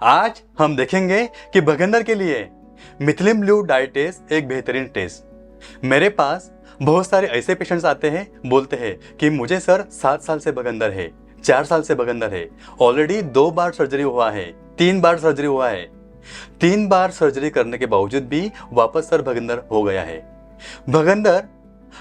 आज हम देखेंगे कि भगंदर के लिए मिथिलिन ब्लू डाई टेस्ट एक बेहतरीन टेस्ट। मेरे पास बहुत सारे ऐसे पेशेंट्स आते हैं, बोलते हैं कि मुझे सर 7 साल से भगंदर है, 4 साल से भगंदर है, ऑलरेडी 2 बार सर्जरी हुआ है, 3 बार सर्जरी हुआ है, 3 बार सर्जरी करने के बावजूद भी वापस सर भगंदर हो गया है। भगंदर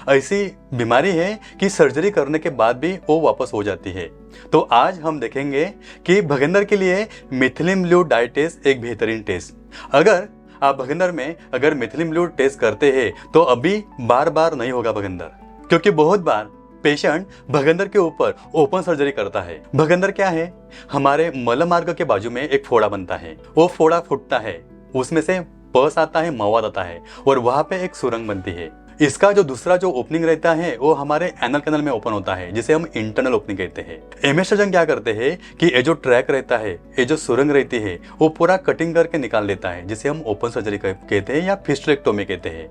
ऐसी बीमारी है कि सर्जरी करने के बाद भी वो वापस हो जाती है। तो आज हम देखेंगे कि भगंदर के लिए मिथिलिन ब्लू डाई टेस्ट एक बेहतरीन टेस्ट। अगर आप भगंदर में अगर मिथिलिन ब्लू टेस्ट करते हैं तो अभी बार बार नहीं होगा भगंदर, क्योंकि बहुत बार पेशेंट भगंदर के ऊपर ओपन सर्जरी करता है। भगंदर क्या है? हमारे मल मार्ग के बाजू में एक फोड़ा बनता है, वो फोड़ा फूटता है, उसमें से पस आता है, मवाद आता है और वहां पे एक सुरंग बनती है। इसका जो दूसरा जो ओपनिंग रहता है वो हमारे एनल कैनल में ओपन होता है, जिसे हम इंटरनल ओपनिंग कहते हैं। एमएस सर्जन क्या करते हैं कि ये जो ट्रैक रहता है, ये जो सुरंग रहती है, वो पूरा कटिंग करके निकाल देता है, जिसे हम ओपन सर्जरी कहते हैं या फिस्टुलेक्टोमी कहते हैं।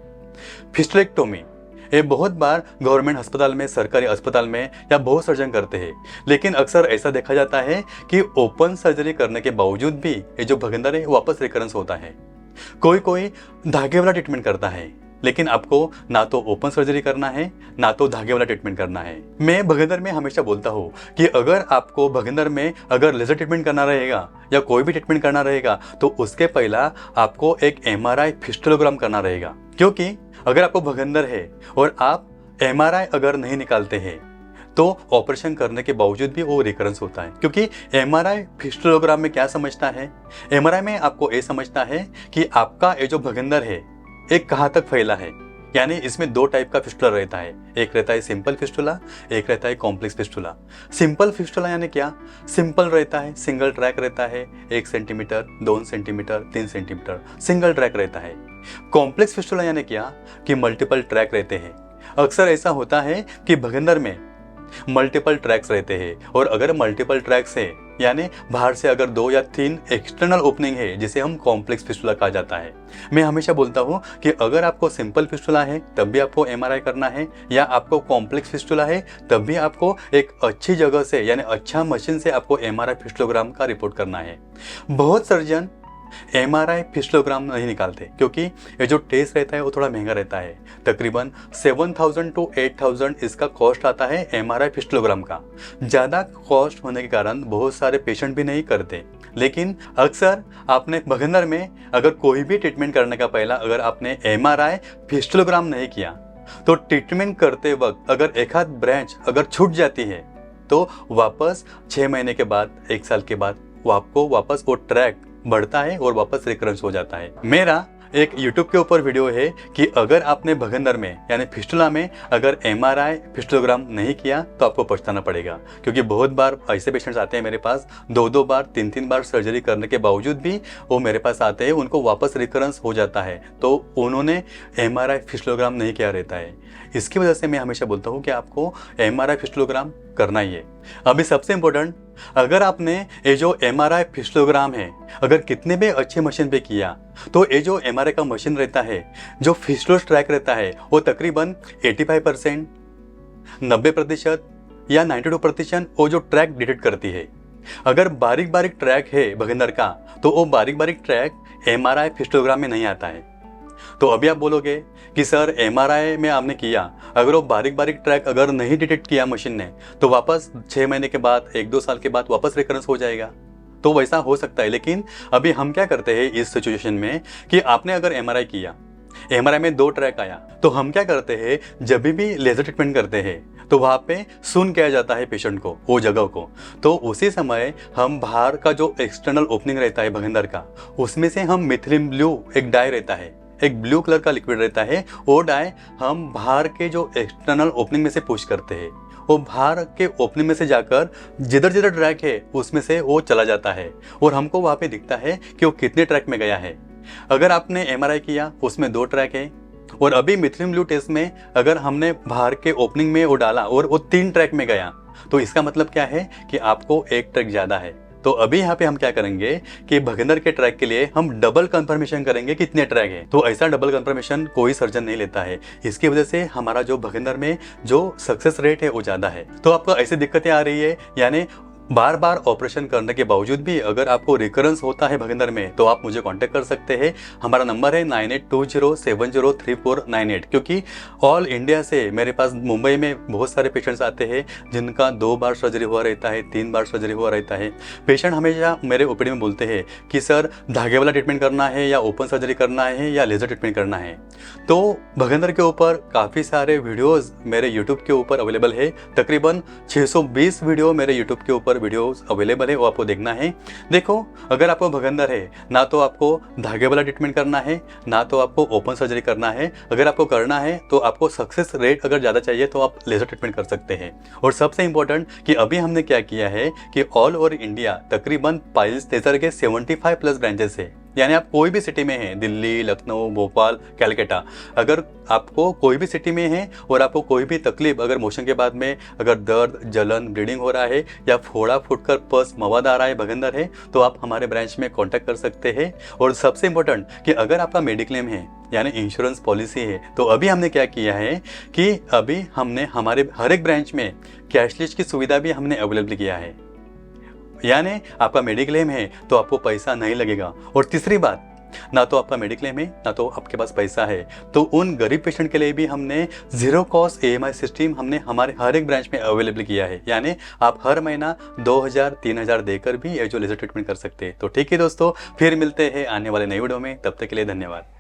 फिस्टुलेक्टोमी ये बहुत बार गवर्नमेंट अस्पताल में, सरकारी अस्पताल में या बहुत सर्जन करते हैं, लेकिन अक्सर ऐसा देखा जाता है कि ओपन सर्जरी करने के बावजूद भी ये जो भगंदर है वापस रिकरेंस होता है। कोई धागे वाला ट्रीटमेंट करता है, लेकिन आपको ना तो ओपन सर्जरी करना है ना तो धागे वाला ट्रीटमेंट करना है। मैं भगंदर में हमेशा बोलता हूँ कि अगर आपको भगंदर में अगर लेजर ट्रीटमेंट करना रहेगा या कोई भी ट्रीटमेंट करना रहेगा तो उसके पहला आपको एक MRI फिस्टुलोग्राम करना रहेगा, क्योंकि अगर आपको भगंदर है और आप MRI अगर नहीं निकालते हैं तो ऑपरेशन करने के बावजूद भी वो रिकरेंस होता है। क्योंकि MRI फिस्टुलोग्राम में क्या समझता है? MRI में आपको ये समझता है कि आपका ये जो भगंदर है एक कहाँ तक फैला है। यानी इसमें 2 टाइप का फिस्टुला रहता है, एक रहता है सिंपल फिस्टुला, एक रहता है कॉम्प्लेक्स फिस्टुला। सिंपल फिस्टुला यानी क्या? सिंपल रहता है, सिंगल ट्रैक रहता है, 1 centimetre, 2 centimetre, 3 centimetre single track रहता है। कॉम्प्लेक्स फिस्टुला यानी क्या कि मल्टीपल ट्रैक रहते हैं। अक्सर ऐसा होता है कि भगंदर में मल्टीपल ट्रैक्स रहते हैं, और अगर मल्टीपल ट्रैक्स है यानी बाहर से अगर 2 या 3 एक्सटर्नल ओपनिंग है, जिसे हम कॉम्प्लेक्स फिस्टुला कहा जाता है। मैं हमेशा बोलता हूँ कि अगर आपको सिंपल फिस्टुला है तब भी आपको MRI करना है, या आपको कॉम्प्लेक्स फिस्टुला है तब भी आपको एक अच्छी जगह से यानी अच्छा मशीन से आपको MRI फिस्टुलोग्राम का रिपोर्ट करना है। बहुत सर्जन MRI फिस्टुलोग्राम नहीं निकालते, क्योंकि ये जो टेस्ट रहता है वो थोड़ा महंगा रहता है। तकरीबन 7,000 to 8,000 इसका कॉस्ट आता है MRI फिस्टुलोग्राम का। ज़्यादा कॉस्ट होने के कारण बहुत सारे पेशेंट भी नहीं करते। लेकिन अक्सर आपने भगंदर में अगर कोई भी ट्रीटमेंट करने का पहला अगर आपने MRI फिस्टुलोग्राम नहीं किया तो ट्रीटमेंट करते वक्त अगर एक आध ब्रांच अगर छूट जाती है तो वापस 6 महीने के बाद, 1 साल के बाद आपको वापस वो ट्रैक बढ़ता है और वापस रिकरेंस हो जाता है। मेरा एक YouTube के ऊपर वीडियो है कि अगर आपने भगंदर में यानी फिस्टुला में अगर MRI फिस्टुलोग्राम नहीं किया तो आपको पछताना पड़ेगा, क्योंकि बहुत बार ऐसे पेशेंट्स आते हैं मेरे पास 2-2 बार, 3-3 बार सर्जरी करने के बावजूद भी वो मेरे पास आते हैं, उनको वापस रिकरेंस हो जाता है, तो उन्होंने MRI फिस्टुलोग्राम नहीं किया रहता है। इसकी वजह से मैं हमेशा बोलता हूँ कि आपको MRI फिस्टुलोग्राम करना ही है। अभी सबसे इम्पोर्टेंट, अगर आपने ये जो MRI फिस्टुलोग्राम है अगर कितने भी अच्छी मशीन पे किया तो ये जो MRI का मशीन रहता है, जो फिस्टुलस ट्रैक रहता है, वो तकरीबन 85%, 90% या 92% वो जो ट्रैक डिटेक्ट करती है। अगर बारीक बारीक ट्रैक है भगंदर का तो वो बारीक बारीक ट्रैक MRI फिस्टुलोग्राम में नहीं आता है। तो अभी आप बोलोगे कि सर MRI में आपने किया, अगर वो बारीक बारीक ट्रैक अगर नहीं डिटेक्ट किया मशीन ने तो वापस 6 महीने के बाद, 1-2 साल के बाद वापस रिकरेंस हो जाएगा। तो वैसा हो सकता है। लेकिन अभी हम क्या करते हैं इस सिचुएशन में कि आपने अगर MRI किया, MRI में 2 ट्रैक आया, तो हम क्या करते हैं, जब भी लेजर ट्रीटमेंट करते हैं तो वहाँ पे सुन किया जाता है पेशेंट को, वो जगह को। तो उसी समय हम बाहर का जो एक्सटर्नल ओपनिंग रहता है भगंदर का, उसमें से हम मिथिलिन ब्लू एक डाई रहता है, एक ब्लू कलर का लिक्विड रहता है, वो डाई हम बाहर के जो एक्सटर्नल ओपनिंग में से पुश करते हैं। वो बाहर के ओपनिंग में से जाकर जिधर जिधर ट्रैक है उसमें से वो चला जाता है और हमको वहाँ पे दिखता है कि वो कितने ट्रैक में गया है। अगर आपने MRI किया उसमें 2 ट्रैक है, और अभी मिथिलिन ब्लू टेस्ट में अगर हमने बाहर के ओपनिंग में वो डाला और वो 3 ट्रैक में गया, तो इसका मतलब क्या है कि आपको 1 ट्रैक ज़्यादा है। तो अभी यहाँ पे हम क्या करेंगे कि भगंदर के ट्रैक के लिए हम डबल कंफर्मेशन करेंगे कितने ट्रैक है। तो ऐसा डबल कंफर्मेशन कोई सर्जन नहीं लेता है, इसकी वजह से हमारा जो भगंदर में जो सक्सेस रेट है वो ज़्यादा है। तो आपको ऐसी दिक्कतें आ रही है, यानी बार बार ऑपरेशन करने के बावजूद भी अगर आपको रिकरेंस होता है भगंदर में तो आप मुझे कांटेक्ट कर सकते हैं। हमारा नंबर है 9820703498, क्योंकि ऑल इंडिया से मेरे पास मुंबई में बहुत सारे पेशेंट्स आते हैं जिनका 2 बार सर्जरी हुआ रहता है, 3 बार सर्जरी हुआ रहता है। पेशेंट हमेशा मेरे ओपीडी में बोलते हैं कि सर धागे वाला ट्रीटमेंट करना है या ओपन सर्जरी करना है या लेज़र ट्रीटमेंट करना है। तो भगंदर के ऊपर काफ़ी सारे वीडियोज़ मेरे यूट्यूब के ऊपर अवेलेबल है। तकरीबन 620 वीडियो मेरे यूट्यूब के ऊपर वीडियोस अवेलेबल है, वो आपको देखना है। देखो, अगर आपको भगंदर है ना तो आपको धागे वाला ट्रीटमेंट करना है, ना तो आपको ओपन सर्जरी करना है। अगर आपको करना है तो आपको सक्सेस रेट अगर ज़्यादा चाहिए तो आप लेज़र ट्रीटमेंट कर सकते हैं। और सबसे इंपॉर्टेंट कि अभी हमने क्या किया है कि ऑल ओवर इंडिया तकरीबन पाइल्स लेज़र के 75+ ब्रांचेस है। यानी आप कोई भी सिटी में हैं, दिल्ली, लखनऊ, भोपाल, कैलकाटा, अगर आपको कोई भी सिटी में है और आपको कोई भी तकलीफ, अगर मोशन के बाद में अगर दर्द, जलन, ब्लीडिंग हो रहा है या फोड़ा फूटकर पस मवाद आ रहा है, भगंदर है, तो आप हमारे ब्रांच में कांटेक्ट कर सकते हैं। और सबसे इंपॉर्टेंट कि अगर आपका मेडिक्लेम है यानी इंश्योरेंस पॉलिसी है, तो अभी हमने क्या किया है कि अभी हमने हमारे हर एक ब्रांच में कैशलेस की सुविधा भी हमने अवेलेबल किया है। यानी आपका मेडिक्लेम है तो आपको पैसा नहीं लगेगा। और तीसरी बात, ना तो आपका मेडिक्लेम है ना तो आपके पास पैसा है, तो उन गरीब पेशेंट के लिए भी हमने 0 कॉस्ट EMI सिस्टम हमने हमारे हर एक ब्रांच में अवेलेबल किया है। यानी आप हर महीना 2000-3000 देकर भी ये जो लेजर ट्रीटमेंट कर सकते हैं। तो ठीक है दोस्तों, फिर मिलते हैं आने वाले नई वीडियो में। तब तक के लिए धन्यवाद।